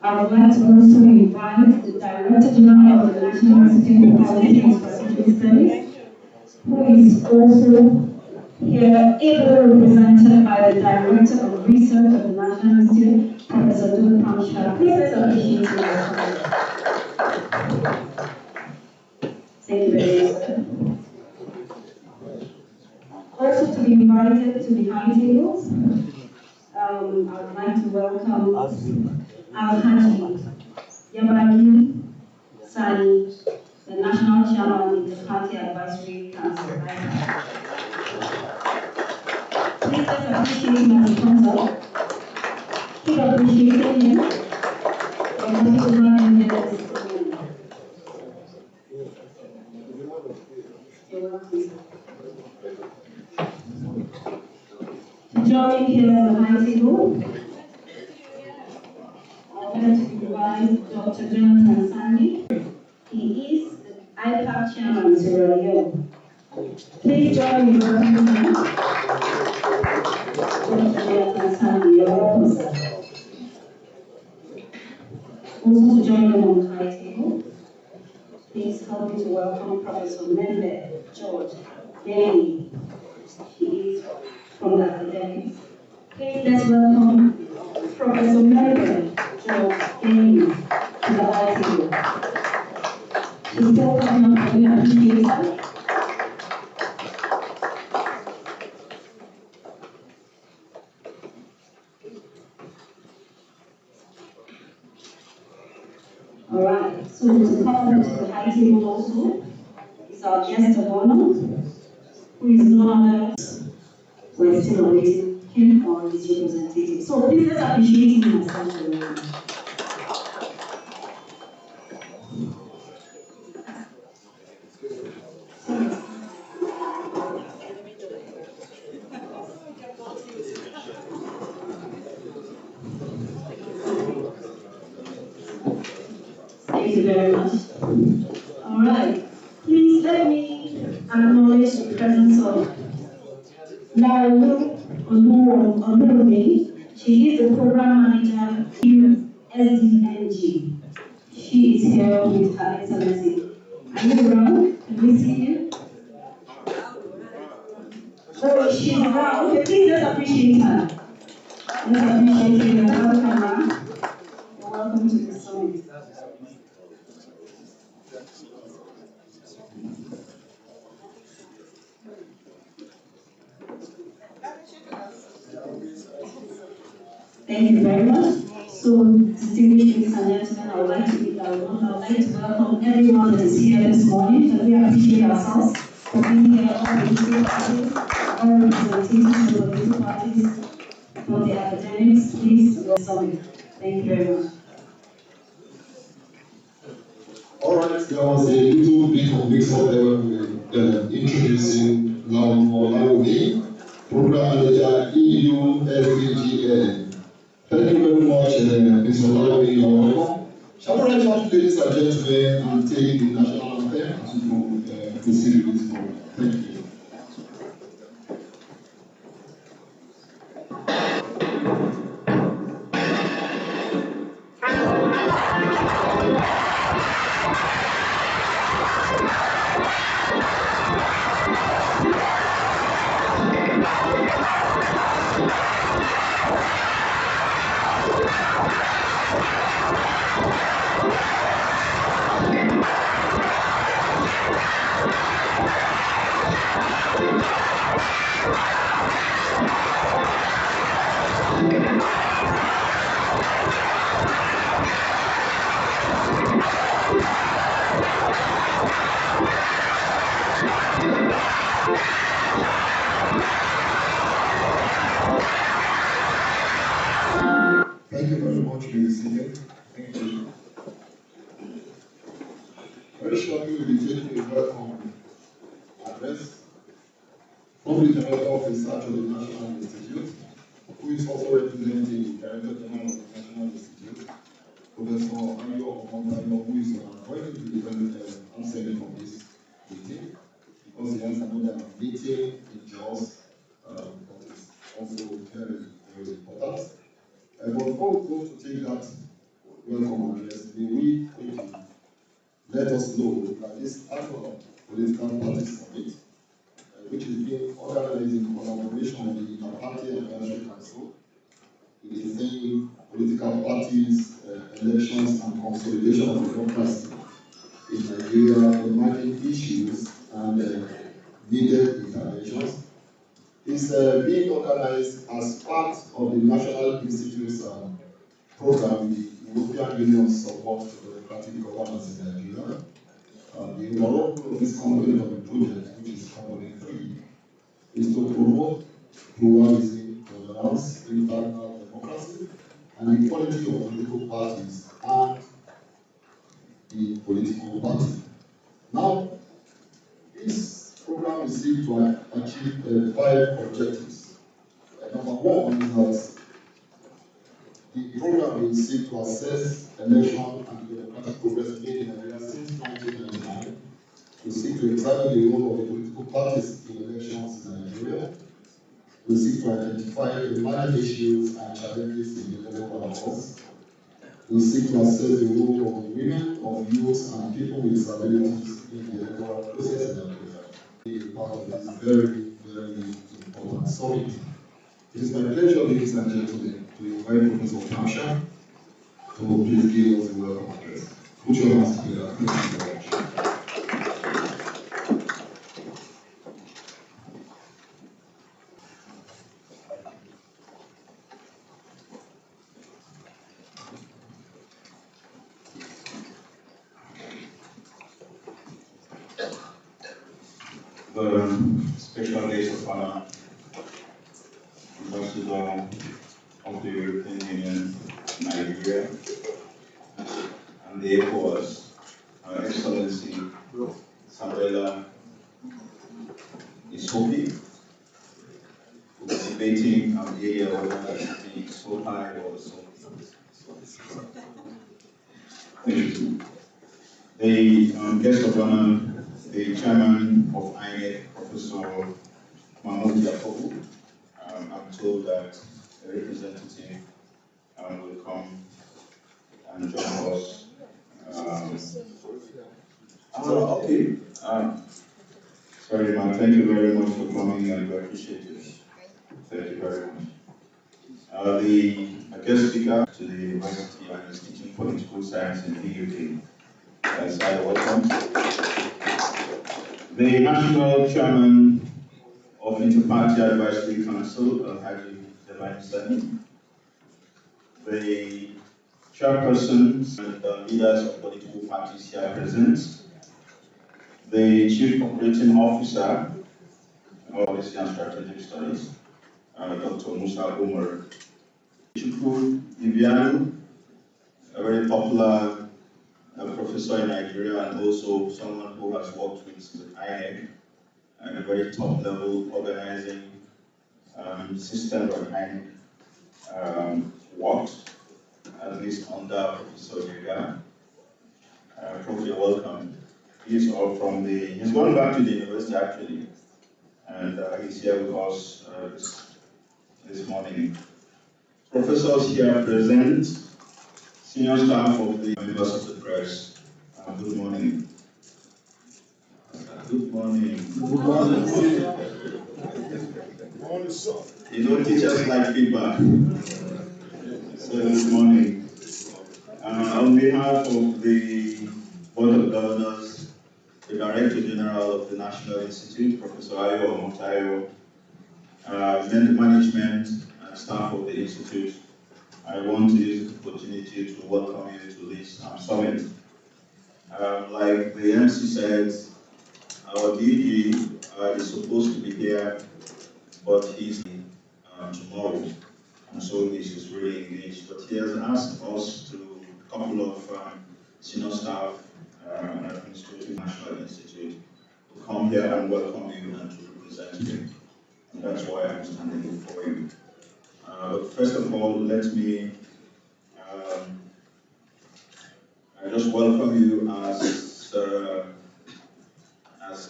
I would like to also invite the Director General of the National Institute for Policy and Strategic Studies, who is also here ably represented by the Director of Research of the National Institute, Professor Dun Pamshah. Please let's appreciate him. Thank you very much, sir. Also to be invited to the high tables, I would like to welcome Al-Haji Yabagi Sani, the National Chairman of the Party Advisory Council. Please let's appreciate him as he comes up. Keep appreciating him. We're happy to have him here this morning. You're welcome. Joining here at the high table, I would like to invite Dr. Jonathan Sandy. He is the IPAC Chairman in Sierra Leone. Please join me in welcoming him. Dr. Jonathan Sandy, you're welcome, sir. Also to join them on the high table, please help me to welcome Professor Membe George Bailey. He is from the academics. Please let's welcome Professor Membe George Bailey to the high table. She's still coming up, we appreciate her. All right, so to come to the high table also is our guest of honor, who is no longer, we're still awaiting him or his representative. So please let's appreciate him as such a way. Thank you very much. All right, please let me acknowledge the presence of Laulu Onurumi. She is the program manager in SDNG. She is here with Her Excellency. Are you around? Can we see you? Oh, she's around. Okay, please let's appreciate her. Let's appreciate you. You're welcome, ma'am. You're welcome to the summit. Thank you very much. So, distinguished ladies and gentlemen, I would like to welcome everyone that is here this morning. That we appreciate ourselves for being here, all the political parties, all representations of the political parties, for the academics, please, the summit. Thank you very much. All right, there was a little bit of mix-up there with introducing Laudi, Program Manager EU SDGN. Thank you very much, Mr. Laudi. You're welcome. Shall we rise up, ladies and gentlemen, and take the national anthem as we proceed with this program? Thank you. Thank you very much, ladies and gentlemen. Thank you. Very shortly, we'll be taking a welcome address from the General Officer to the National Institute, who is also representing the Director General of the National Institute, Professor Ayo Omontayo, who is going to be absent from this meeting because he has another meeting in Jos, that is also very, very important. But before we go to take that, welcome address, may we quickly let us know that this annual political party summit, which is being organized in collaboration with the Inter-Party Advisory Council, with the theme political parties, elections and consolidation of democracy in Nigeria, emerging issues and needed interventions, is being organized as part of the National Institute's program, the European Union's support for democratic governance in Nigeria. The overall goal of this component of the project, which is component 3, is to promote pluralism, tolerance, internal democracy, and equality of political parties and the political party. Now, this program is seeking to achieve 5 objectives. Number 1 is that the program will seek to assess election and democratic progress made in Nigeria since 1999, to seek to examine the role of the political parties in elections in Nigeria, to seek to identify the managed issues and challenges in the electoral process, to seek to assess the role of women, of youth, and people with disabilities in the electoral process in Nigeria. Being part of this very, very important summit. It is my pleasure, ladies and gentlemen, to invite Professor Kamsha to please give us a welcome address. Put your hands together. Thank you very much. The special guest of honor, Ambassador of the European Union, Nigeria, and the ECOWAS, Her Excellency Samuela Isopi, who is debating an area whether it should be so high or so low. Thank you. The guest of honor, the chairman of INEC, Professor Mahmoud Yakubu. I'm told that a representative will come and join us. Okay. Sorry, ma'am. Thank you very much for coming, and we appreciate it. Thank you very much. The guest speaker to the University and Institute of Political Science in the UK. As I welcome the National Chairman of Inter-Party Advisory Council, Haji Delani Sani, the chairpersons and leaders of political parties here present, the Chief Operating Officer of Policy and Strategic Studies, Dr. Musa Umar, Chukwu Ibianu, a very popular professor in Nigeria and also someone who has worked with INEC and a very top level organizing system of INEC worked, at least under Professor Jega. Prof, you're welcome. He's gone back to the university actually, and he's here with us this morning. Professors here present, senior staff of the members of the press. Good morning. Good morning. Good morning. You know, teachers like feedback. So good morning. On behalf of the Board of Governors, the Director General of the National Institute, Professor Ayo Motayo, management and staff of the Institute, I want to use the opportunity to welcome you to this summit. Like the MC said, our DG is supposed to be here, but he's tomorrow, and so he's really engaged. But he has asked us to a couple of senior staff and administrative National Institute to come here and welcome you and to represent you. And that's why I'm standing before you. But first of all, let me I just welcome you as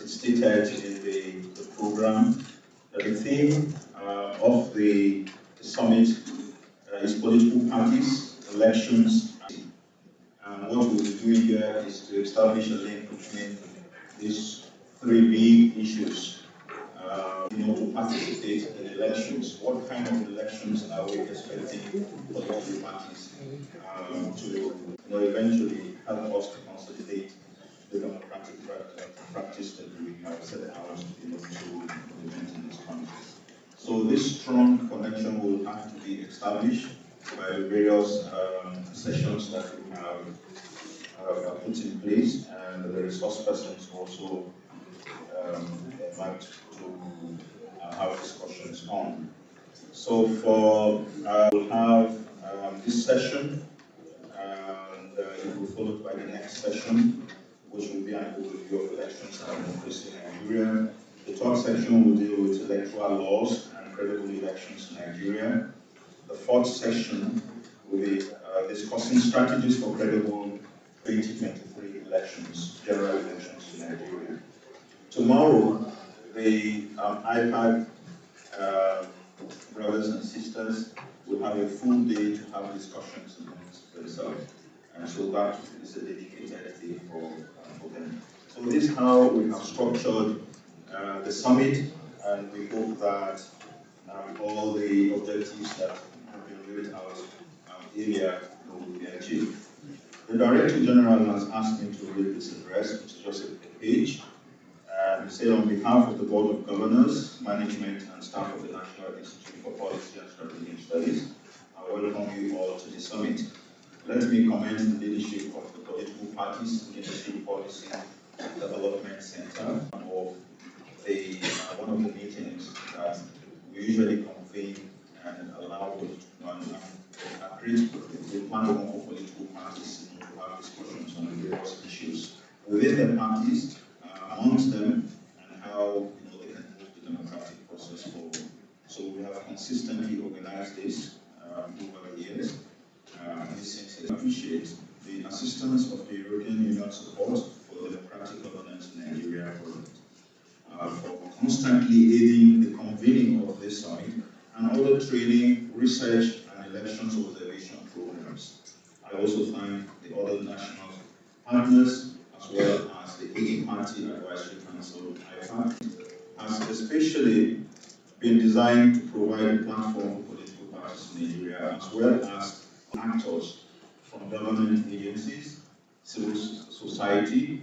it's stated in the program. The theme of the summit is political parties, elections. And what we'll be doing here is to establish a link between these three big issues. To participate in elections. What kind of elections are we expecting political parties to eventually help us to consolidate the democratic practice that we have set out to implement in this country? So this strong connection will have to be established by the various sessions that we have put in place, and the resource persons also like to have discussions on. So we'll have this session, and it will be followed by the next session, which will be an overview of elections and democracy in Nigeria. The third section will deal with electoral laws and credible elections in Nigeria. The fourth section will be discussing strategies for credible 2023 elections, general elections in Nigeria. Tomorrow, the IPAD brothers and sisters will have a full day to have discussions amongst themselves. And so that is a dedicated day for them. So this is how we have structured the summit, and we hope that all the objectives that have been laid out earlier will be achieved. The Director General has asked me to read this address, which is just a page. And say, on behalf of the Board of Governors, Management and staff of the National Institute for Policy and Strategic Studies, I welcome you all to the summit. Let me commend the leadership of the political parties Leadership Policy Development Center of the one of the meetings that we usually convene and allow create a platform for political parties to have discussions on various issues within the parties, amongst them, and how they can move the democratic process forward. So we have consistently organized this over the years. This appreciate the assistance of the European Union support for democratic governance in Nigeria for constantly aiding the convening of this summit and other training, research, and elections observation programs. I also thank the other national partners as well as the 80-party Advisory Council, IFAC, has especially been designed to provide a platform for political parties in Nigeria, as well as actors from government agencies, civil society,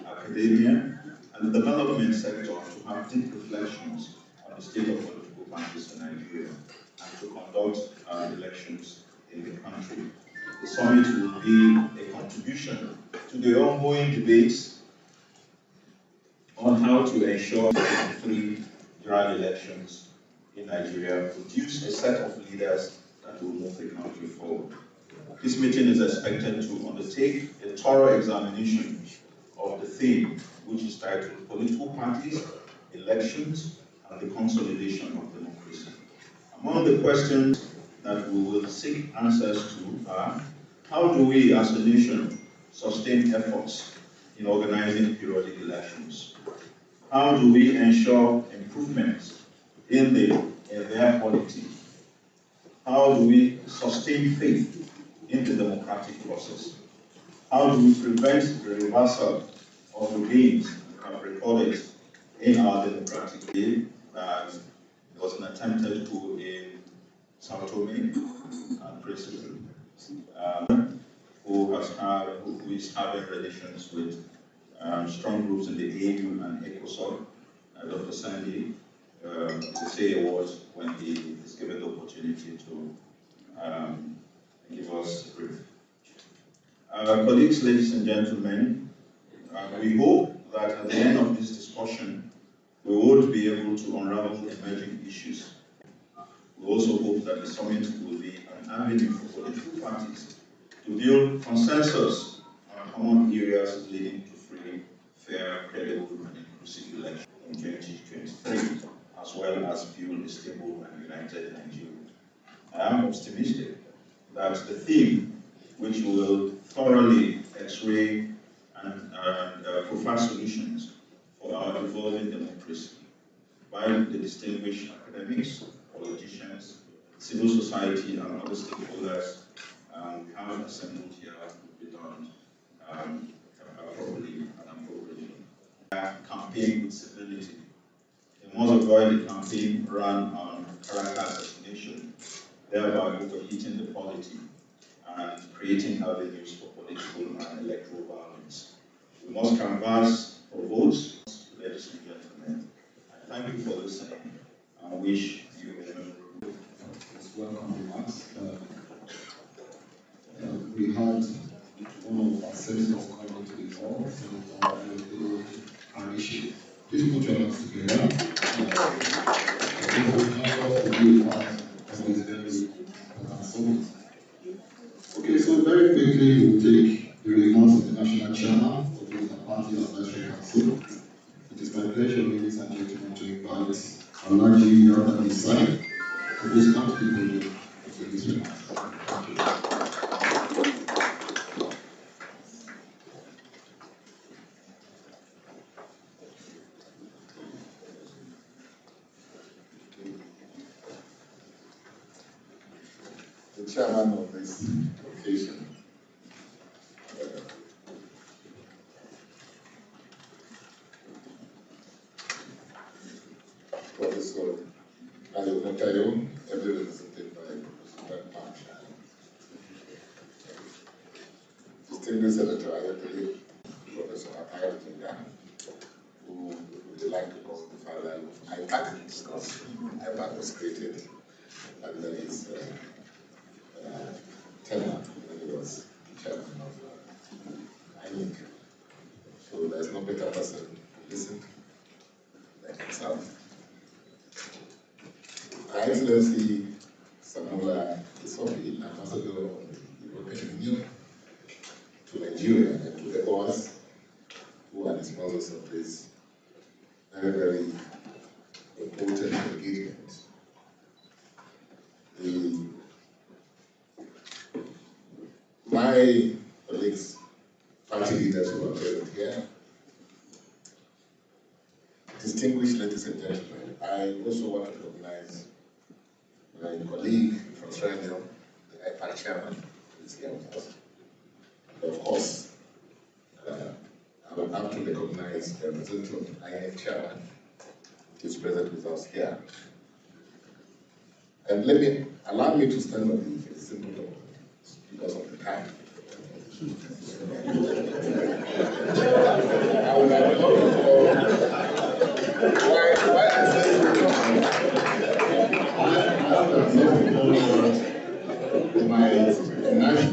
academia, and the development sector to have deep reflections on the state of political parties in Nigeria and to conduct elections in the country. The summit will be a contribution to the ongoing debates on how to ensure free general elections in Nigeria, produce a set of leaders that will move the country forward. This meeting is expected to undertake a thorough examination of the theme, which is titled Political Parties, Elections, and the Consolidation of Democracy. Among the questions that we will seek answers to are, how do we as a nation sustain efforts in organizing periodic elections? How do we ensure improvements in their quality? How do we sustain faith in the democratic process? How do we prevent the reversal of the gains we have recorded in our democratic day that was an attempted coup in Sao Tome and Principe, who is having relations with strong groups in the AU and ECOSOC. Dr. Sandy to say a word when he is given the opportunity to give us a brief. Colleagues, ladies and gentlemen, we hope that at the end of this discussion, we will be able to unravel emerging issues. We also hope that the summit will be an avenue for political parties to build consensus on common areas leading to free, fair, credible, and inclusive elections in 2023, as well as build a stable and united Nigeria. I am optimistic that the theme, which will thoroughly x-ray and provide solutions for our evolving democracy by the distinguished academics, politicians, civil society, and other stakeholders we have assembled here will be done campaign with civility. He must avoid a campaign run on character assassination, thereby overheating the polity and creating avenues for political and electoral violence. We must canvass for votes, ladies and gentlemen. I thank you for listening and wish you a memorable. Welcome remarks. We had one of our senators coming to the hall, Senator Arishi. Please put your hands together. I think we have to be a part of this very important summit. Okay, so very quickly we'll take the remarks of the National Chairman of the Party Advisory Council. It is my pleasure, ladies and gentlemen, to invite Alaji Yara Isai to please come to the podium for his remarks. Thank you. The chairman of this occasion, Professor Ayo, every represented by President March, distinguished Senator Ayo, Professor Ayo Jinga, who would like to call the father of IPAC, because IPAC was created under his tenure when he was chairman of INEC. So there's no better person to listen than himself. Her Excellency Samola Isopi, Ambassador of the European Union to Nigeria and to the ECOWAS, who are the sponsors of this very, very important engagement. My colleagues, party leaders who are present here, distinguished ladies and gentlemen, I also want to recognize my colleague from Sierra Leone, the IPAC chairman, who is here with us. And of course, I would have to recognize the representative of the INEC chairman, who is present with us here. And allow me to stand on the for a simple token, because of the time. I would have loved to know why I say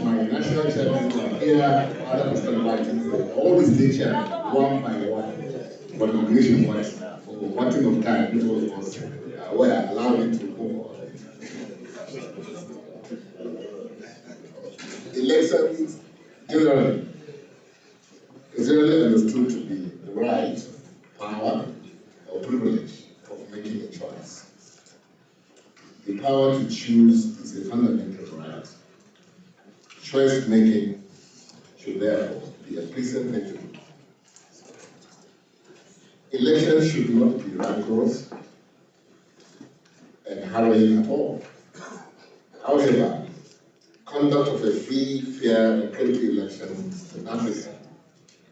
my national chairman are here, other national parties, all the state chairmen, one by one, for the congregation wise, for one thing of time, which was where allowed me to move on. Elections generally is generally understood to be the right, power, or privilege of making a choice. The power to choose is a fundamental right. Choice making should therefore be a pleasant thing to do. Elections should not be rancorous and harrowing at all. However, conduct of a free, fair, and credible election in Africa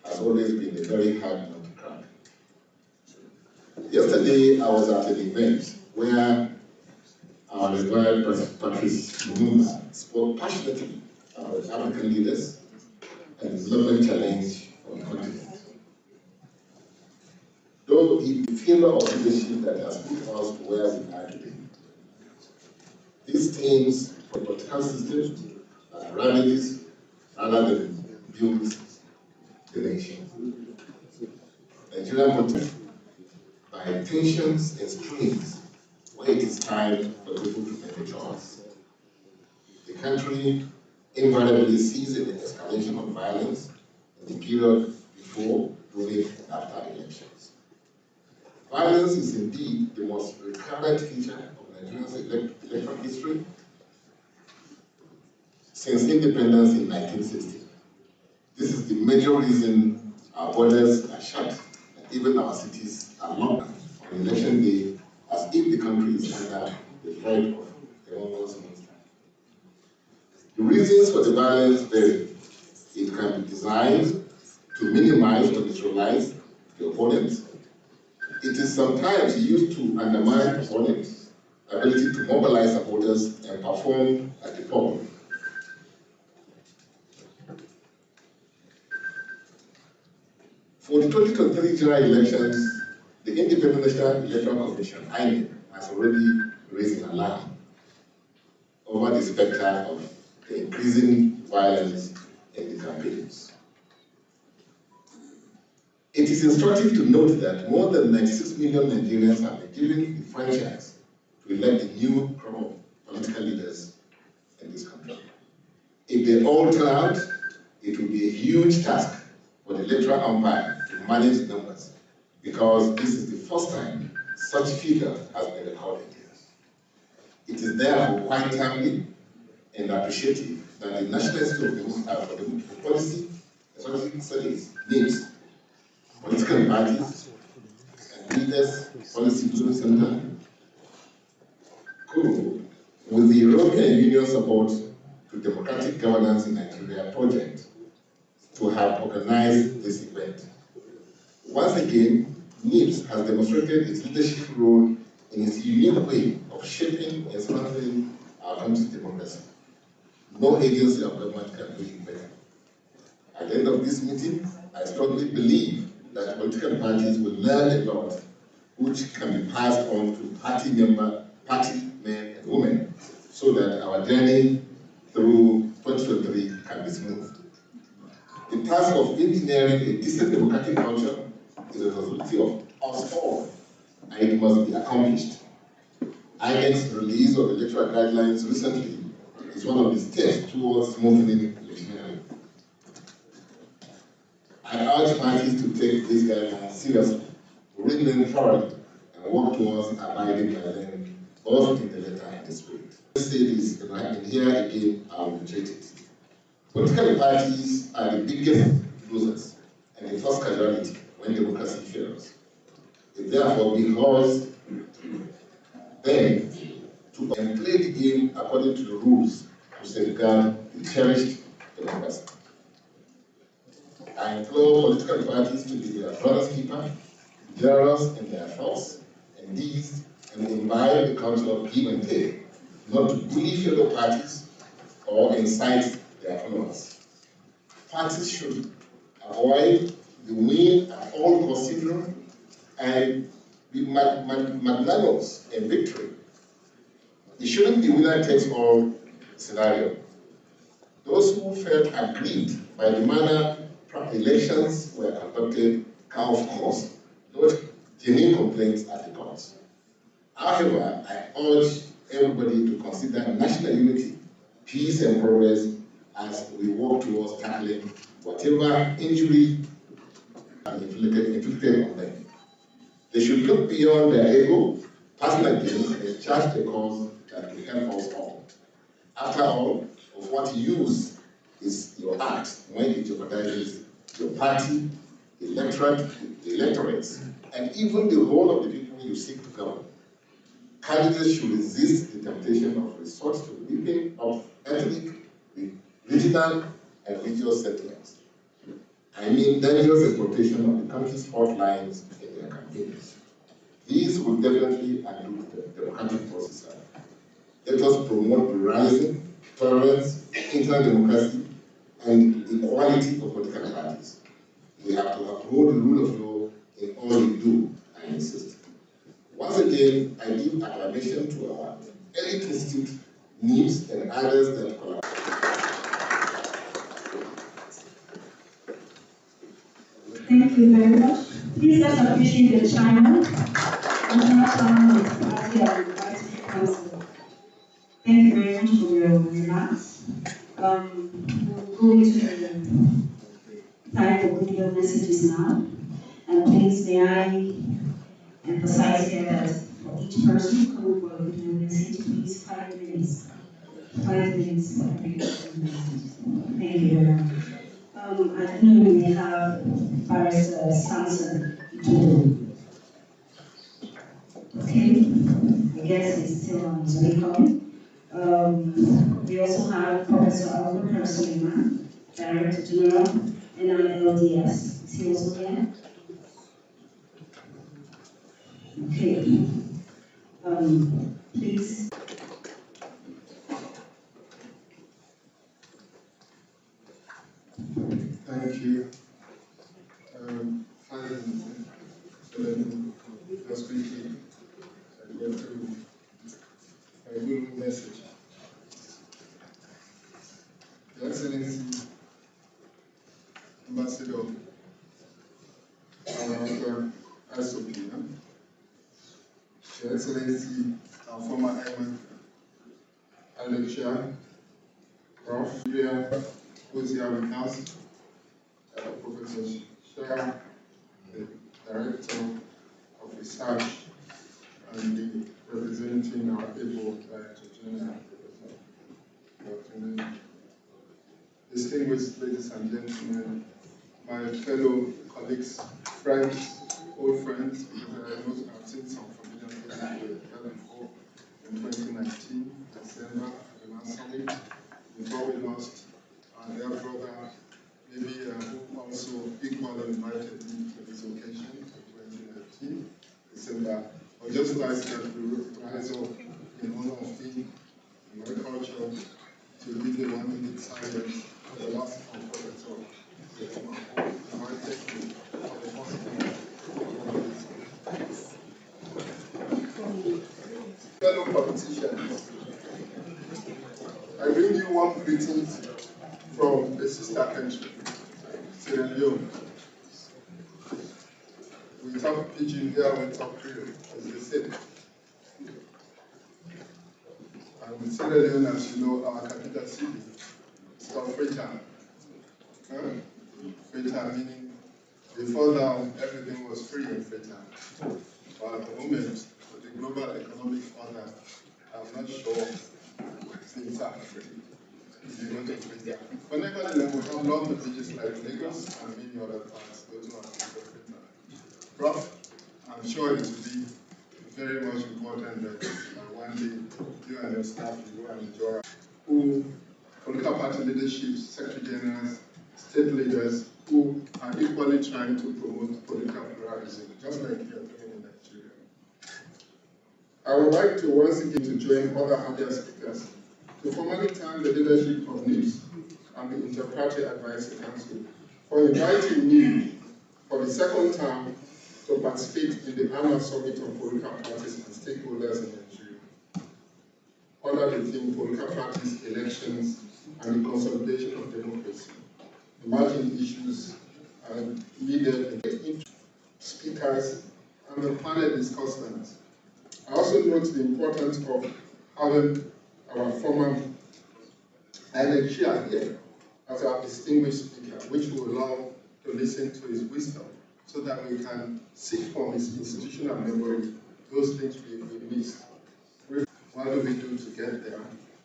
has always been a very hard nut to crack. Yesterday, I was at an event where our retired Patrice Lumumba spoke passionately about African leaders and the development challenge of the continent. Though he in favor of leadership that has put us to where we are today. These themes for the political system are remedies rather than build the nation. Nigerian politics by tensions and strains where it is time for people to make a choice. The country invariably sees an escalation of violence in the period before, during, and after elections. Violence is indeed the most recurrent feature of Nigeria's electoral history since independence in 1960. This is the major reason our borders are shut and even our cities are locked on election day, as if the country is under the threat of a monstrous monster. The reasons for the violence vary. It can be designed to minimize or neutralize the opponent, is sometimes used to undermine opponents' ability to mobilize supporters and perform at the polls. For the 2023 general elections, the Independent National Electoral Commission, INEC, has already raised an alarm over the specter of the increasing violence in the campaigns. It is instructive to note that more than 96 million Nigerians have been given the franchise to elect the new crop of political leaders in this country. If they all turn out, it will be a huge task for the electoral umpire to manage the numbers, because this is the first time such figure has been recorded. It is therefore quite timely and appreciative that the National Institute of Policy and Strategic Studies, NIPS, political parties, and leaders, policy building center, with the European Union support to democratic governance in Nigeria project, to have organized this event. Once again, NIPS has demonstrated its leadership role in its unique way of shaping and strengthening our country's democracy. No agency of government can do it better. At the end of this meeting, I strongly believe that political parties will learn a lot which can be passed on to party men and women, so that our journey through 2023 can be smooth. The task of engineering a decent democratic culture is a responsibility of us all, and it must be accomplished. INEC's release of electoral guidelines recently is one of the steps towards smoothening electioneering. I urge parties to take these guidelines seriously, read them thoroughly, and work towards abiding by them, both in the letter and the spirit. I say this, and here again I will reiterate it. Political parties are the biggest losers and the first casualty when democracy fails. It therefore behoves them to play the game according to the rules to safeguard the cherished democracy. I implore political parties to be their brother's keeper, generous in their thoughts and deeds, and imbibe the culture of give and take, not to bully fellow parties or incite their followers. Parties should avoid the win at all cost syndrome and be magnanimous in victory. It shouldn't be winner takes all scenario. Those who felt aggrieved by the manner elections were conducted can, of course, lodge genuine complaints at the courts. However, I urge everybody to consider national unity, peace, and progress as we work towards tackling whatever injury inflicted on them. They should look beyond their ego, personal gains, and charge the cause that will help us all. After all, of what use is your act when it jeopardizes your party, the electorate, the electorates, and even the whole of the people you seek to govern? Candidates should resist the temptation of resort to whipping up ethnic, regional, and religious sentiments. I mean dangerous exploitation of the country's fault lines in their campaigns. These will definitely undo the democratic process. Let us promote pluralism, tolerance, interdemocracy, and equality of political parties. We have to uphold the rule of law in all we do, I insist. Once again, I give acclamation to our elite institute, NIPS, and others that collaborate. Thank you very much. Please let's appreciate the chairman, National Chairman of the Party of the Advisory Council. Thank you very much for your remarks. We'll go into the time for good messages now. And please, may I emphasize here that for each person coming for a good message, please 5 minutes. 5 minutes for every good message. Thank you very much. At noon, we have Barrister Samson Itudo. Okay, I guess he's still on his way coming. We also have Professor Abuja Suleiman, Director General, NILDS. Is he also here? Okay. Please. Thank you. Just quickly, I go through a good message. Your Excellency, Ambassador, our ISOP, Your Excellency, our former Airman, Lecturer, Prof. who's here with us, Professor Shah, the Director of Research, and the representing our able Director General, Professor. Distinguished ladies and gentlemen, my fellow colleagues, friends, old friends, because I know I've seen some familiar faces before in 2019, December, at the last summit, before we lost our dear brother, maybe who also equally invited me to this occasion in 2019, December. I would just like that we rise up in honor of him, in my culture, to lead the 1 minute silence for the last Professor. Fellow politicians, I bring you one greeting from a sister country, Sierra Leone. We talk pidgin here, we talk Creole, as they say. And Sierra Leone, as you know, our capital city, is called Freetown. Freetown meaning before now everything was free in Freetown. But at the moment, with the global economic order, I'm not sure things are free. You know, but nevertheless, we have long villages like Lagos and many other parts, those who are in Freetown. Prof, I'm sure it will be very much important that one day you and your staff will go and enjoy who political party leadership, secretary generals, state leaders who are equally trying to promote political pluralism, just like you are doing in Nigeria. I would like to once again to join other Abia speakers to formally thank the leadership of NIPS and the Inter-Party Advisory Council for inviting me for the second time to participate in the annual summit of political parties and stakeholders in Nigeria, under the theme Political Parties, Elections, and the Consolidation of Democracy, emerging issues and needed speakers and the panel discussants. I also note the importance of having our former chair here as our distinguished speaker, which will allow to listen to his wisdom so that we can seek from his institutional memory those things we missed. What do we do to get there?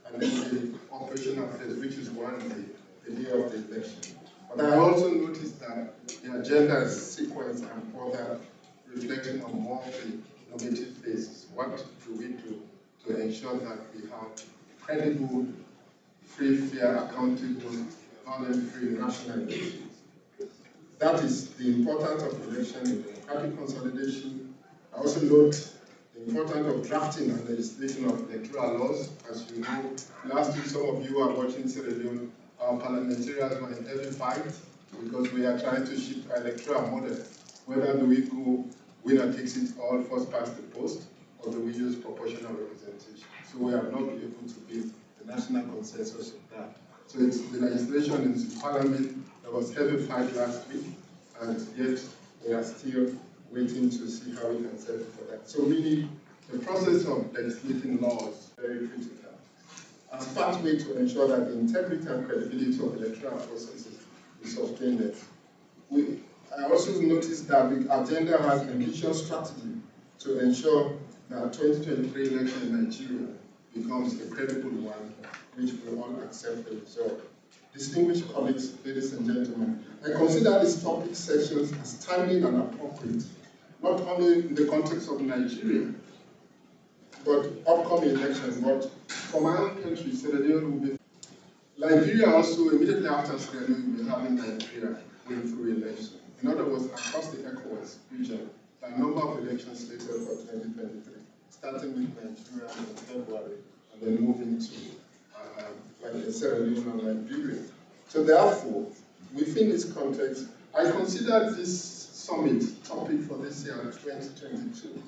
And then the operational phase, which is one day, the day of the election. But I also noticed that the agenda is sequenced and further reflecting on more the innovative phases. What do we do to ensure that we have credible, free, fair, accountable, violence-free national elections? That is the importance of election in democratic consolidation. I also note the importance of drafting and legislation of electoral laws. As you know, last week some of you are watching Sierra Leone, our parliamentarians were in heavy fight because we are trying to shift our electoral model. Whether do we go winner takes it all, first past the post, or do we use proportional representation? So we have not been able to build the national consensus of that. So it's the legislation in the parliament. There was heavy fight last week, and yet we are still waiting to see how we can settle for that. So meaning the process of legislating laws is very critical as pathway to ensure that the integrity and credibility of electoral processes is sustained. I also noticed that the agenda has an ambitious strategy to ensure that 2023 election in Nigeria becomes a credible one, which we all accept the result. Distinguished colleagues, ladies and gentlemen, I consider these topic sections as timely and appropriate, not only in the context of Nigeria, but upcoming elections, but for my own country, Sierra Leone will be. Nigeria also, immediately after Sierra Leone, will be having Nigeria going through election. In other words, across the ECOWAS region, there are a number of elections slated for 2023, starting with Nigeria in February and then moving to like Sierra Leone and Liberia. So therefore, within this context, I consider this summit topic for this year, 2022,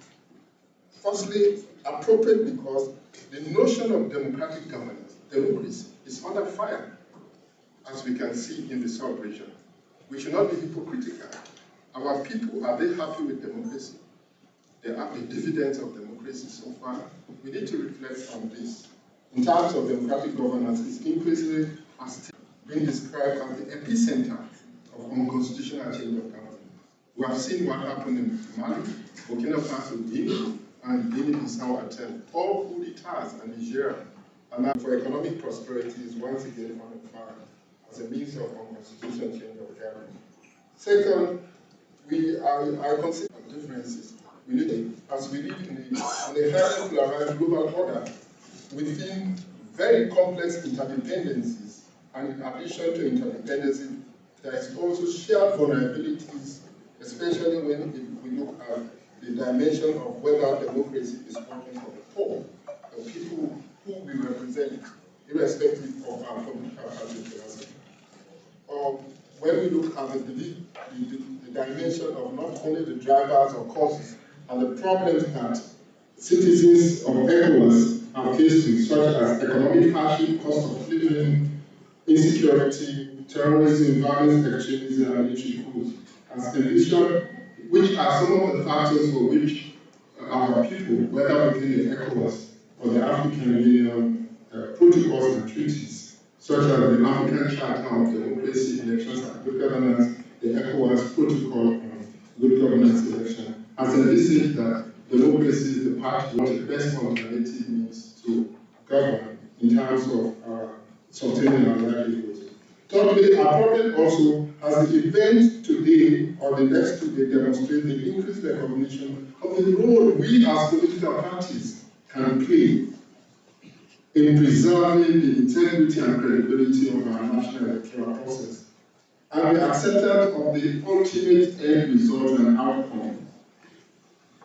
firstly, appropriate because the notion of democratic governance, democracy, is under fire, as we can see in the celebration. We should not be hypocritical. Our people, are they happy with democracy? They have the dividends of democracy so far. We need to reflect on this. In terms of democratic governance, it's increasingly being described as the epicenter of unconstitutional change of government. We have seen what happened in Mali, Burkina Faso, Guinea, and Guinea-Bissau attempt, all coup d'etats and Nigeria. And now for economic prosperity is once again on fire as a means of unconstitutional change of government. Second, I consider differences. We live, as we live in a highly polarized global order within very complex interdependencies, and in addition to interdependencies, there is also shared vulnerabilities, especially when we look at the dimension of whether democracy is working for the poor, the people who we represent, irrespective of our political party philosophy. When we look at the dimension of not only the drivers or causes and the problems that citizens of ECOWAS are faced with, such as economic hardship, cost of living, insecurity, terrorism, violence, extremism, and military coups, as envisioned, which are some of the factors for which our people, whether within the ECOWAS or the African Union protocols and treaties, such as the African Charter of Democracy, Elections and Good Governance, the ECOWAS Protocol on Good Governance Election, has envisaged that democracy is the path to what the best alternative means to govern in terms of sustaining our livelihoods. Thirdly, our project also, as the event today or the next 2 days demonstrate the increased recognition of the role we as political parties can play in preserving the integrity and credibility of our national electoral process, and the acceptance of the ultimate end result and outcome.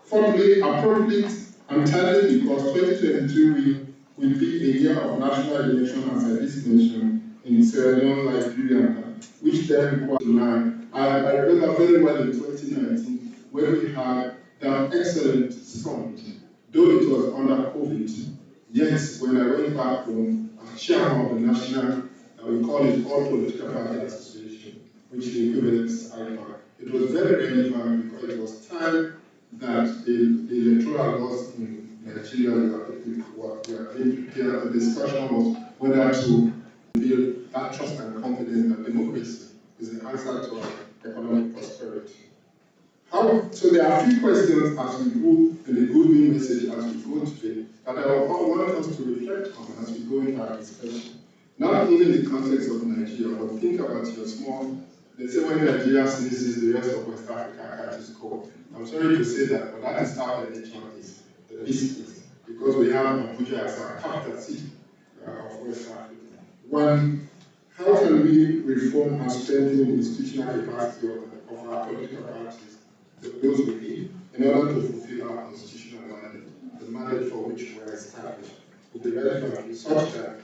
Fourthly, appropriate and timely because 2023 will be a year of national election, as I just mentioned, in Sierra Leone, Liberia, which then requires line. I remember very well in 2019 when we had that excellent summit, though it was under COVID. Yet, when I went back home, as chairman of the national, we call it All Political Party Association, which is the equivalent IPAC. It was very relevant because it was time that the electoral laws in Nigeria were being prepared. The discussion was whether to build that trust and confidence that democracy is the answer to our economic prosperity. So there are a few questions as we go in the goodwill message as we go today that I want us to reflect on as we go into our discussion. Not only in the context of Nigeria, but think about your small. They say when Nigeria sneezes, the rest of West Africa catches cold. I'm sorry to say that, but that is how the nation is, the beast is, because we have Abuja as our capital city of West Africa. One, how can we reform and strengthen the institutional capacity of our political parties, those we need, in order to fulfill our constitutional mandate, the mandate for which we are established, with the relevant such that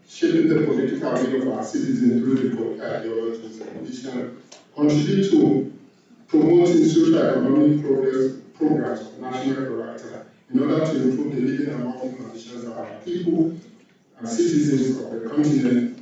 shaping the political will of our citizens through the political ideologies and vision, contribute to promoting socio-economic programs of national character in order to improve the living and working conditions of our people and citizens of the continent.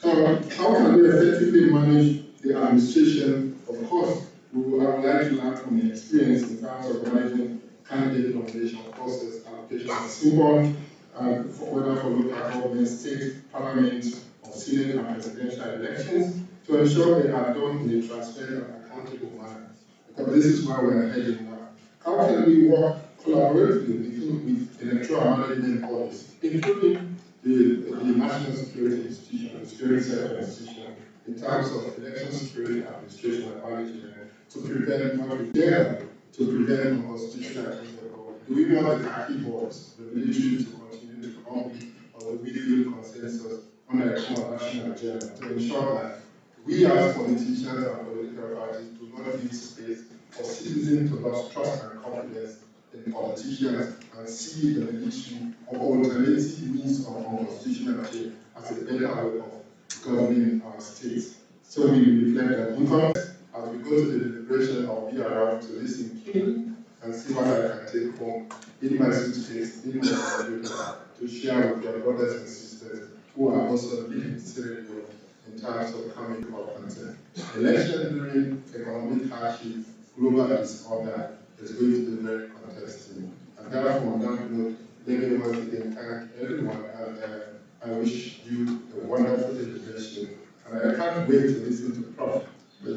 How can we effectively manage the administration? Of course, we would like to learn from the experience in terms of managing candidate nomination process, allocation of symbol, whether for local government, state, parliament, or senate and presidential elections, to ensure they are done in a transparent and accountable manner. Because this is where we are heading now. How can we work collaboratively with electoral management bodies, including the National Security Institution, the Security Sector Institution, in terms of election security administration and management, to prevent unconstitutional change of government? Do we want the khaki boards, the military, to continue the economic or the within consensus on a national agenda to ensure that We as politicians and political parties do not give space for citizens to lose trust and confidence in politicians and see the issue of alternative means of constitutional change as a better way of governing our states. So we reflect that in fact, as we go to the deliberation, I'll be around to listen keenly and see what I can take home in my suitcase, in my computer, to share with your brothers and sisters who are also living Sierra in terms of coming up content. Election during economic hardship, global disorder is going to be very contested. And therefore, on that note, let me once again thank everyone, and I wish you a wonderful celebration. And I can't wait to listen to Prof. I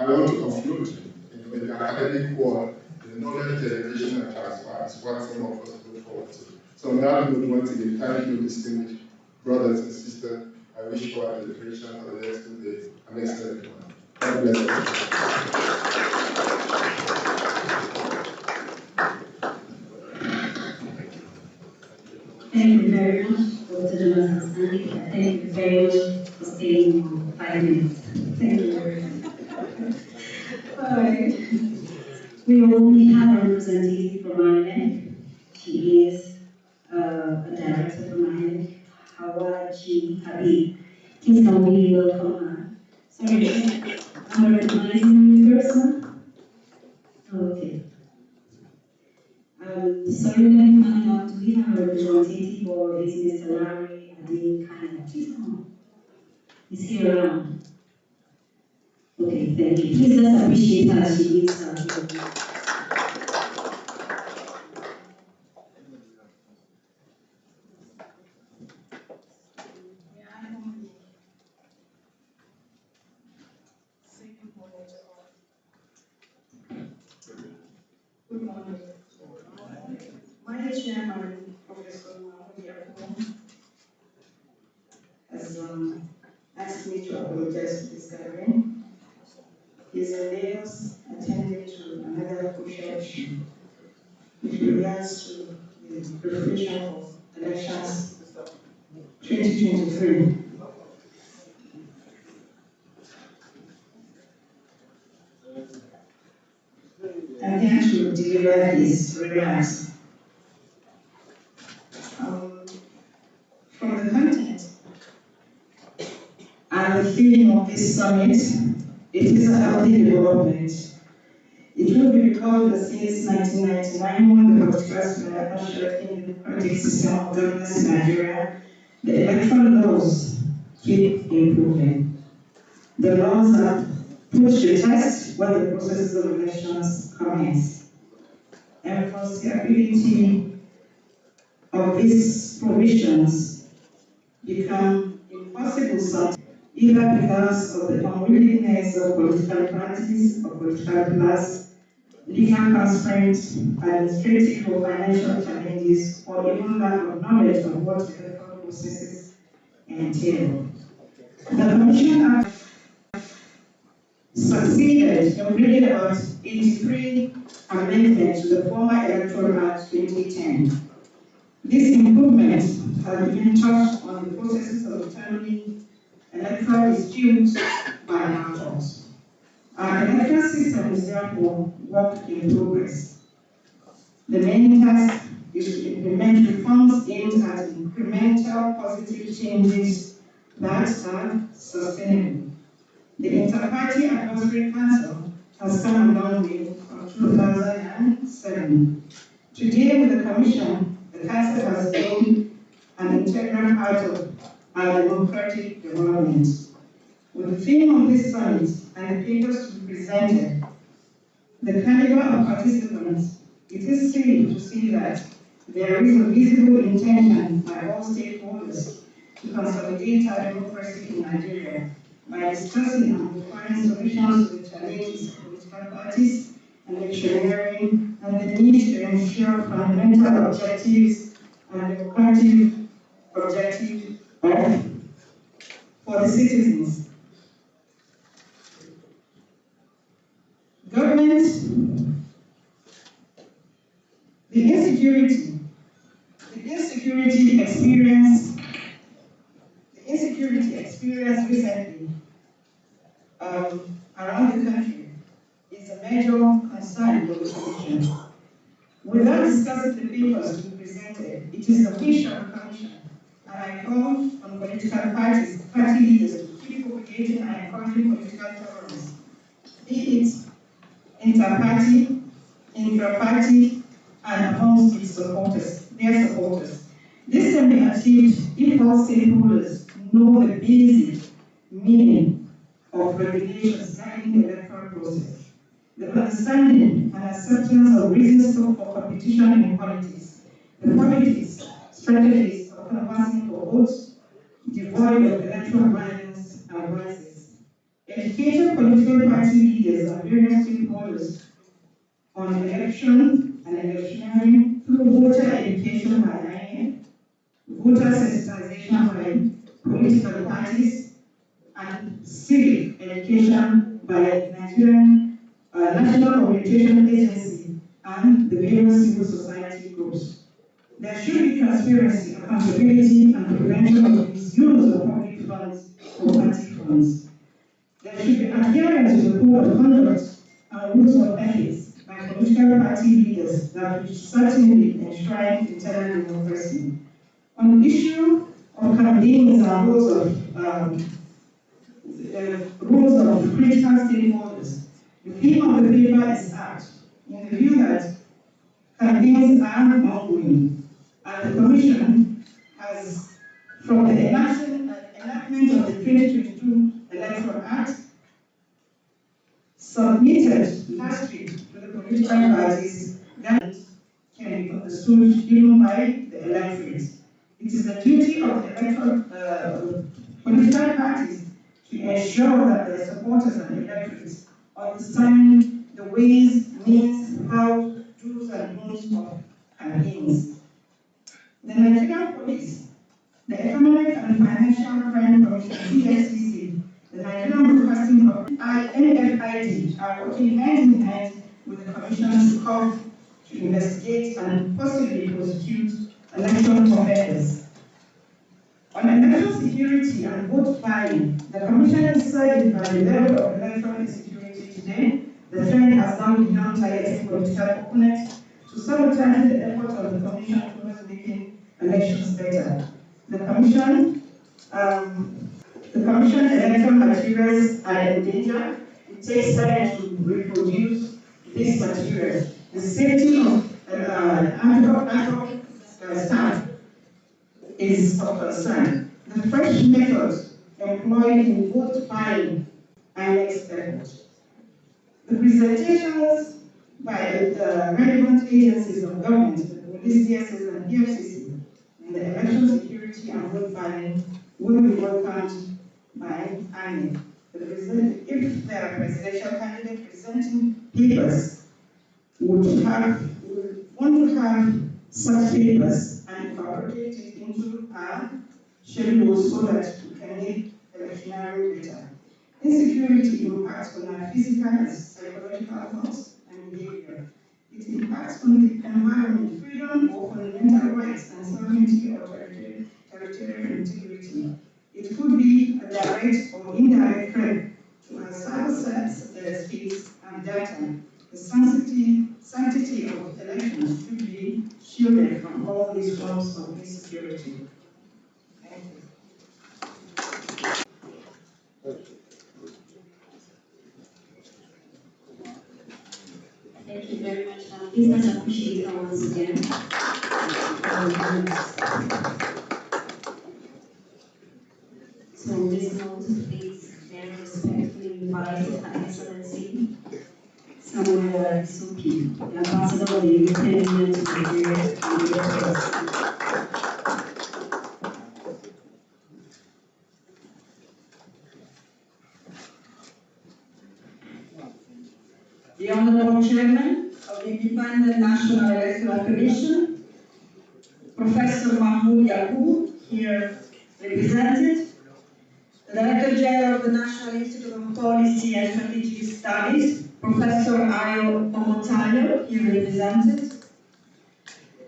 want to conclude in the academic world, the knowledge generation and transfer is what some of us look forward to. So on that note, once again, thank you, distinguished brothers and sisters. I wish you our celebration for the next 2 days an excellent one. God bless you. Thank you very much, Dr. Jonathan Stanley. Thank you very much for staying for 5 minutes. Thank you very much. All right. We have a representative from INEC. She is a director from INEC, Hawaji Habib. Please can we welcome her? Sorry, I'm recognizing you person. Okay. Sorry, let me find out, do we have a representative or is Mr. Larry Adi Khan? Please come on. Is he around? Okay, thank you. Please let's appreciate her as she gives her. Good morning. My chairman, Professor Mahmoud, has asked me to apologize for this gathering. He's in Lagos attending to another crucial issue, which regards to the preparation of elections 2023. I'm here to deliver his remarks. From the content and the theme of this summit, it is a healthy development. It will be recalled that since 1999, when the particular national democratic system of governance in Nigeria, the electoral laws keep improving. The laws are put to test when the processes of elections commence. Enforceability of these provisions become impossible sometimes, either because of the unwillingness of political parties or political class, legal constraints, administrative or financial challenges, or even lack of knowledge of what electoral processes entail. The Commission succeeded in bringing about 83 amendments to the former Electoral Act 2010. This improvement has been touched on the processes of determining electoral disputes by actors. Our electoral system is therefore work in progress. The main task is to implement reforms aimed at incremental positive changes that are sustainable. The Inter-Party Advisory Council has come a long way from 2007. Today, with the Commission, the Council has been an integral part of our democratic development. With the theme of this summit and the papers to be presented, the caliber of participants, it is silly to see that there is a visible intention by all stakeholders to consolidate our democracy in Nigeria by discussing and requiring solutions to the challenges of political parties, electioneering, and the need to ensure fundamental objectives and democratic objectives for the citizens. Government, the insecurity experience recently around the country is a major concern for the Commission. Without discussing the papers to be presented, it is the wish of the Commission, and I call on political party leaders to keep propagating and encouraging political tolerance, be it inter-party, intra-party, and amongst its supporters, their supporters. This can be achieved if all stakeholders know the basic meaning of regulations guiding the electoral process. The understanding and acceptance of reasons for competition in politics, the politics, strategies of canvassing for votes, devoid of electoral violence and vices. Educated political party leaders and various stakeholders on election and electioneering through voter education by INEC, voter sensitization by political parties, and civic education by Nigerian National Communication Agency and the various civil society groups. There should be transparency, accountability, and prevention of misuse of public funds for party funds. There should be adherence to the code of conduct and rules of ethics by political party leaders that will certainly enshrine internal democracy. On the issue of campaigns and rules of critical stakeholders, the theme of the paper is act, in the view that campaigns are ongoing, and the Commission has, from the enactment of the 2022 Electoral Act, submitted last week to the political parties that can be understood even by the electorate. It is the duty of the electoral political parties to ensure that their supporters and electorates understand the ways, means, how, do's and don'ts of campaigns. The Nigerian Police, the Economic and Financial Crime Commission, EFCC, the Nigerian Broadcasting Corporation, NFID are working hand in hand with the Commission to investigate and possibly prosecute election offenders. On election security and vote buying, the Commission is decided by the level of electoral insecurity today. The trend has now begun targeting political opponents to sabotage the effort of the Commission towards making elections better. The Commission electoral materials are in danger. It takes time to reproduce these materials. The safety of staff is of concern. The fresh methods employed in vote buying are expected. The presentations by the relevant agencies of government, the police, DSS, and EFCC, in the election security and vote buying will be welcomed by INEC. If there are presidential candidates presenting papers, would want to have such papers and incorporate it into our schedule so that we can make electionary better. Insecurity impacts on our physical and psychological health and behavior. It impacts on the environment, freedom of fundamental rights, and sovereignty or territorial integrity. It could be a direct or indirect threat to our cyber space and data. The sanctity of elections should be shielded from all these forms of insecurity. Thank you. Thank you very much. Please let's appreciate her once again. So Ms. Note, please very respectfully invite Her Excellency Samuel Isuki, the Ambassador of the European Union to Nigeria and the US. The Honorable Chairman of the Independent National Electoral Commission, Professor Mahmoud Yacoub, here represented, the Director General of the National Institute of Policy and Strategic Studies, Professor Ayo Omotayo, here represented,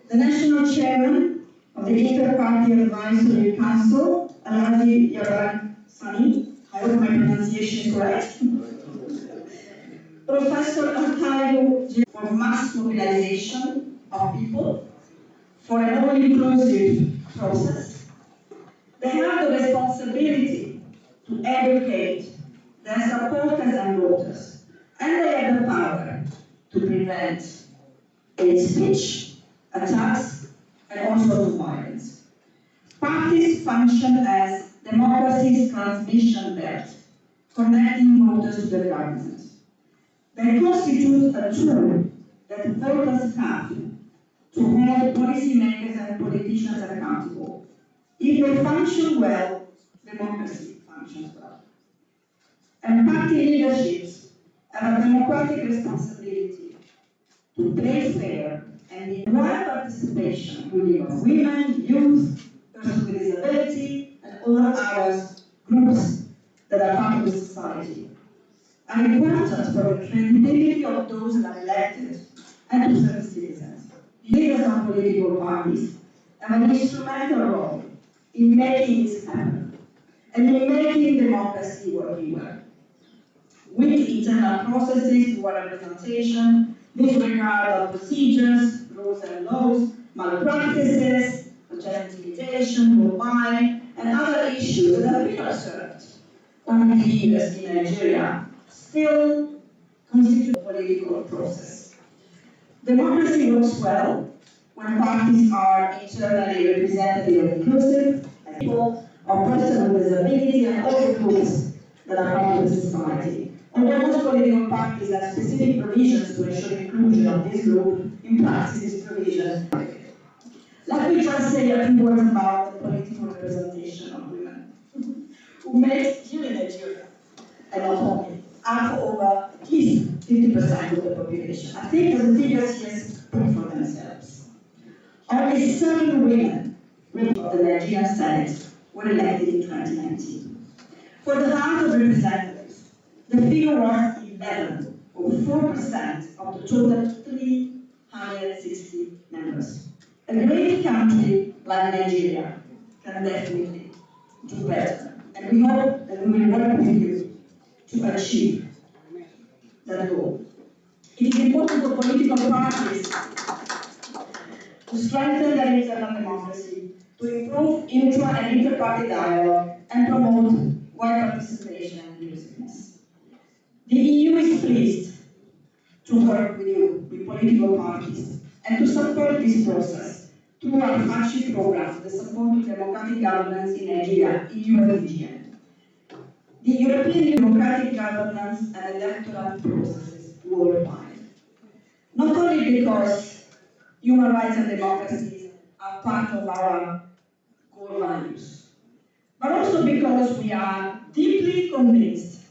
the National Chairman of the Inter-Party Advisory Council, Alhaji Yaran Sani, I hope my pronunciation is correct, Professor Antayo for mass mobilization of people for an all-inclusive process. They have the responsibility to educate their supporters and voters, and they have the power to prevent hate speech, attacks, and all sorts of violence. Parties function as democracy's transmission belt, connecting voters to the government. They constitute a tool that voters have to hold policymakers and politicians accountable. If they function well, democracy functions well. And party leaderships have a democratic responsibility to play fair and in wide participation, including women, youth, persons with disability, and all other groups that are part of the society, are important for the credibility of those that are elected and to serve citizens. Leaders of political parties have an instrumental role in making this happen and in making democracy working well. With internal processes for representation, disregard of procedures, rules and laws, malpractices, such as intimidation, mobile, and other issues that have been observed over the years in Nigeria, still constitute a political process. Democracy works well when parties are internally representative and inclusive, as people or persons with disability and all the groups that are part of the society. Although most political parties have specific provisions to ensure inclusion of this group, in practice these provisions. Let me just say a few words about the political representation of women, who make here in Nigeria, and not only, are over at least 50% of the population. I think the figures here speak for themselves. Only 7 women of the Nigerian Senate were elected in 2019. For the House of Representatives, the figure was 11, or 4% of the total 360 members. A great country like Nigeria can definitely do better. And we hope that we will work with you to achieve that goal. It is important for political parties to strengthen their internal democracy, to improve intra and inter-party dialogue, and promote wide participation and inclusiveness. The EU is pleased to work with you, with political parties, and to support this process through our flagship program, the Support to Democratic Governance in Nigeria, EU region. The European democratic governance and electoral processes worldwide. Not only because human rights and democracies are part of our core values, but also because we are deeply convinced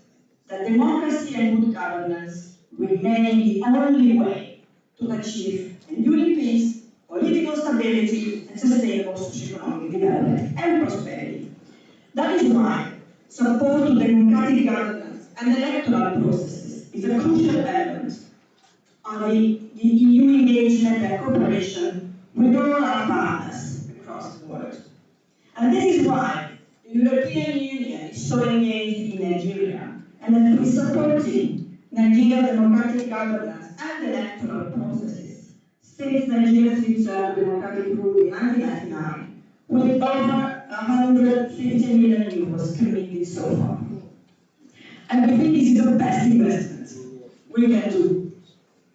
that democracy and good governance remain the only way to achieve enduring peace, political stability, and sustainable socio-economic development and prosperity. That is why support to democratic governance and electoral processes is a crucial element of the EU engagement and cooperation with all our partners across the world. And this is why the European Union is so engaged in Nigeria and has been supporting Nigeria's democratic governance and electoral processes since Nigeria's return to democratic rule in 1999, with over 150 million euros committed so far. And we think this is the best investment we can do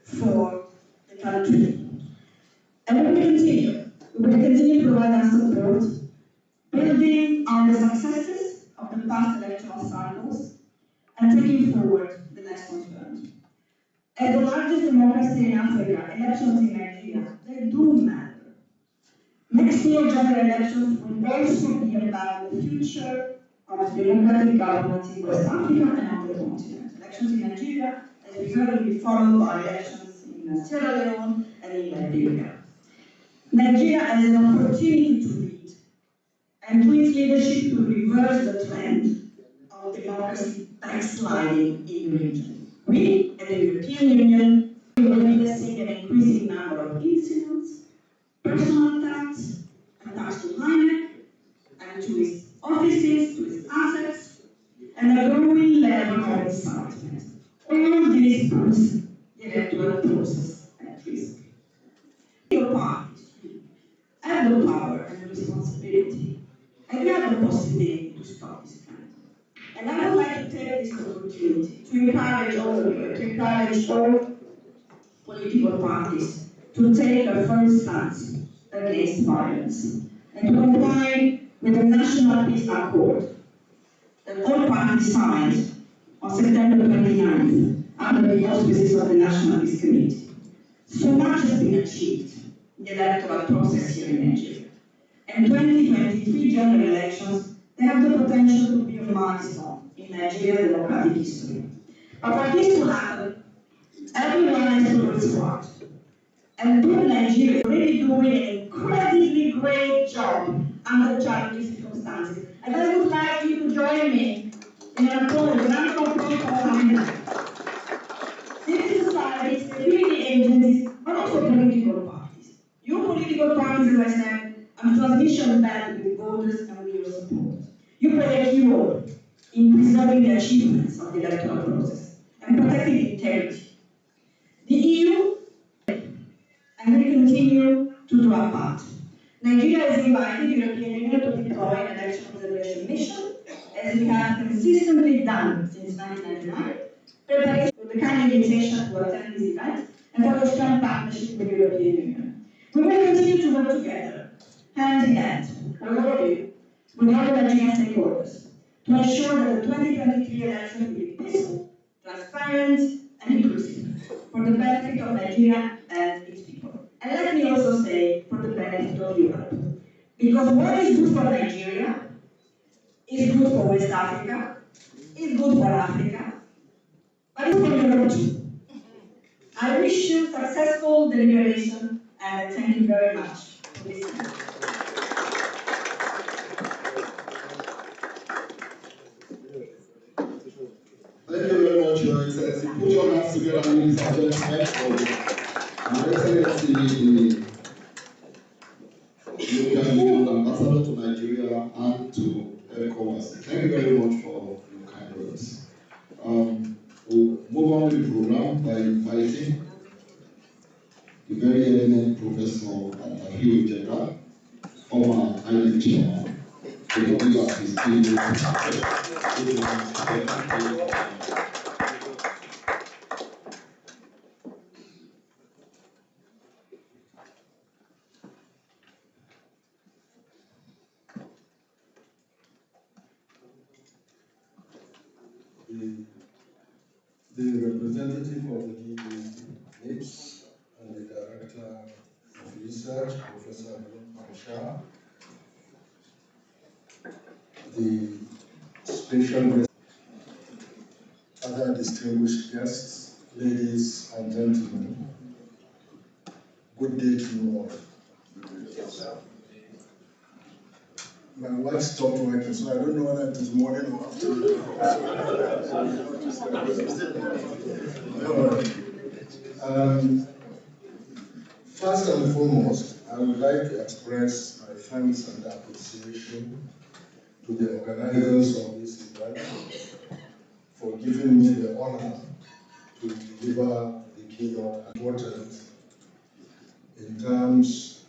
for the country. And we will continue. We will continue to provide our support, building on the successes of the past electoral cycles and taking forward the next one. As the largest democracy in Africa, elections in Nigeria, they do matter. Next year, general elections will also be about the future of democratic government in West Africa and on the continent. Elections in Nigeria, as we heard, will be followed by elections in Sierra Leone and in Liberia. Nigeria has an opportunity to lead and to its leadership to reverse the trend of democracy backsliding in the region. We, as the European Union, will be witnessing an increasing number of incidents, personal attacks, attacks to climate, and to its offices, to its assets, and a growing level of incitement. All this this puts the electoral process at risk. Your parties have the power and the responsibility, and you have the possibility to stop this trend. And I would like to take this opportunity to encourage all of you, to encourage all political parties to take a firm stance against violence and to comply with the National Peace Accord that all parties signed on September 29th under the auspices of the National Peace Committee. So much has been achieved in the electoral process here in Nigeria. And 2023 general elections, they have the potential to be a milestone in Nigeria's democratic history. But for this to happen, everyone has to do its part. And people in Nigeria are really doing an incredibly great job under challenging circumstances. And I would like you to join me in an applause, an applause for civil society, security agencies, but also political parties. You political parties, as I said, are transmission back with voters and with your support. You play a key role in preserving the achievements of the electoral process and protecting the integrity. The EU and we continue to do our part. Nigeria has invited the European Union to deploy an election observation mission, as we have consistently done since 1999, preparing for the kind invitation to attend this event and for the strong partnership with the European Union. We will continue to work together, hand in hand, with all of you, with all the Nigerian stakeholders, to ensure that the 2023 election will be peaceful, transparent, and inclusive, for the benefit of Nigeria and its people. And let me also say, for the benefit of Europe. Because what is good for Nigeria is good for West Africa, is good for Africa, but it's for Europe too. I wish you successful deliberation and thank you very much for listening. Thank you very much, Your Excellency. Put your hands together, ladies and gentlemen, for Your Excellency, the European Union Ambassador to Nigeria and to ECOWAS. Thank you very much for your kind words. We'll move on with the program by inviting the very eminent Professor Abuja, former INEC chairman, to give us his keynote. The representative of the NIPS and the Director of Research, Professor Pansha, the special guest, other distinguished guests, ladies and gentlemen, good day to you all. My wife stopped working, so I don't know whether it is morning or afternoon. First and foremost, I would like to express my thanks and appreciation to the organizers of this event for giving me the honor to deliver the keynote important in terms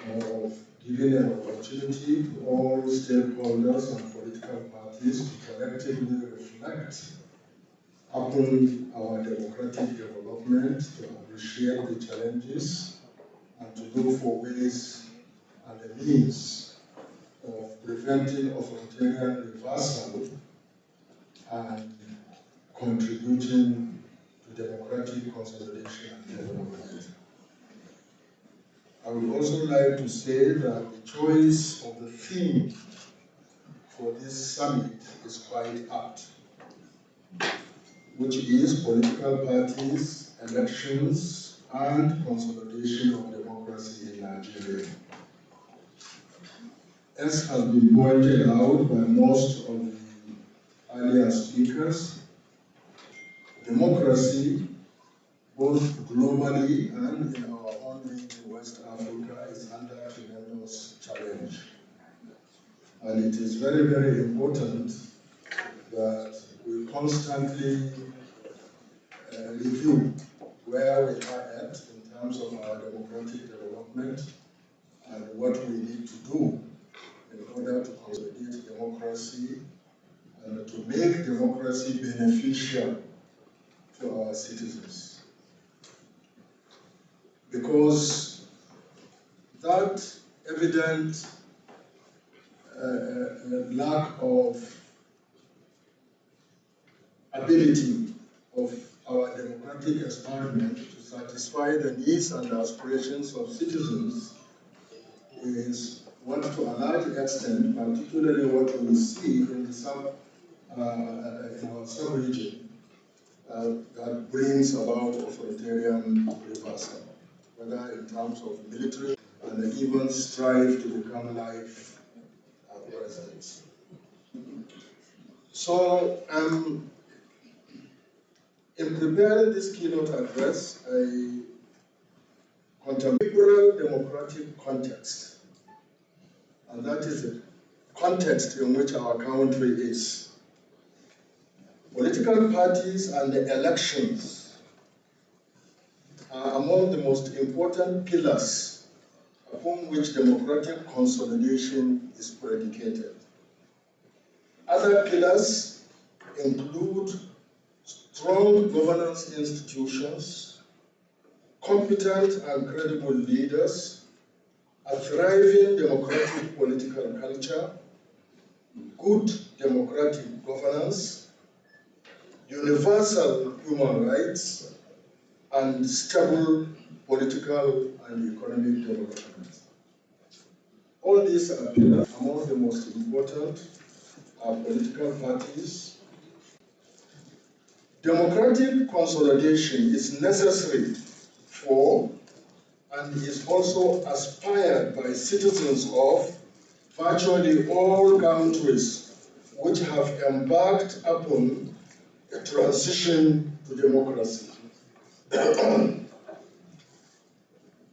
of giving an opportunity to all stakeholders and political parties to collectively reflect upon our democratic development, to appreciate the challenges, and to look for ways and the means of preventing authoritarian reversal and contributing to democratic consolidation and development. I would also like to say that the choice of the theme for this summit is quite apt, which is political parties, elections, and consolidation of democracy in Nigeria. As has been pointed out by most of the earlier speakers, democracy, both globally and in our own region, West Africa, is under tremendous challenge. And it is very, very important that we constantly review where we are at in terms of our democratic development and what we need to do in order to consolidate democracy and to make democracy beneficial to our citizens. Because that evident lack of ability of our democratic experiment to satisfy the needs and aspirations of citizens is what, to a large extent, particularly what we see in the in our sub-region, that brings about authoritarian reversal, whether in terms of military and even strive to become life presidents. So, in preparing this keynote address, I contemporary democratic context, and that is the context in which our country is. Political parties and the elections are among the most important pillars upon which democratic consolidation is predicated. Other pillars include strong governance institutions, competent and credible leaders, a thriving democratic political culture, good democratic governance, universal human rights, and stable political and economic development. All these are pillars. Among the most important are political parties. Democratic consolidation is necessary for and is also aspired by citizens of virtually all countries which have embarked upon a transition to democracy.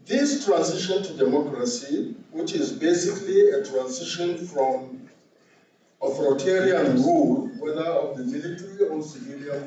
This transition to democracy, which is basically a transition from authoritarian rule, whether of the military or civilian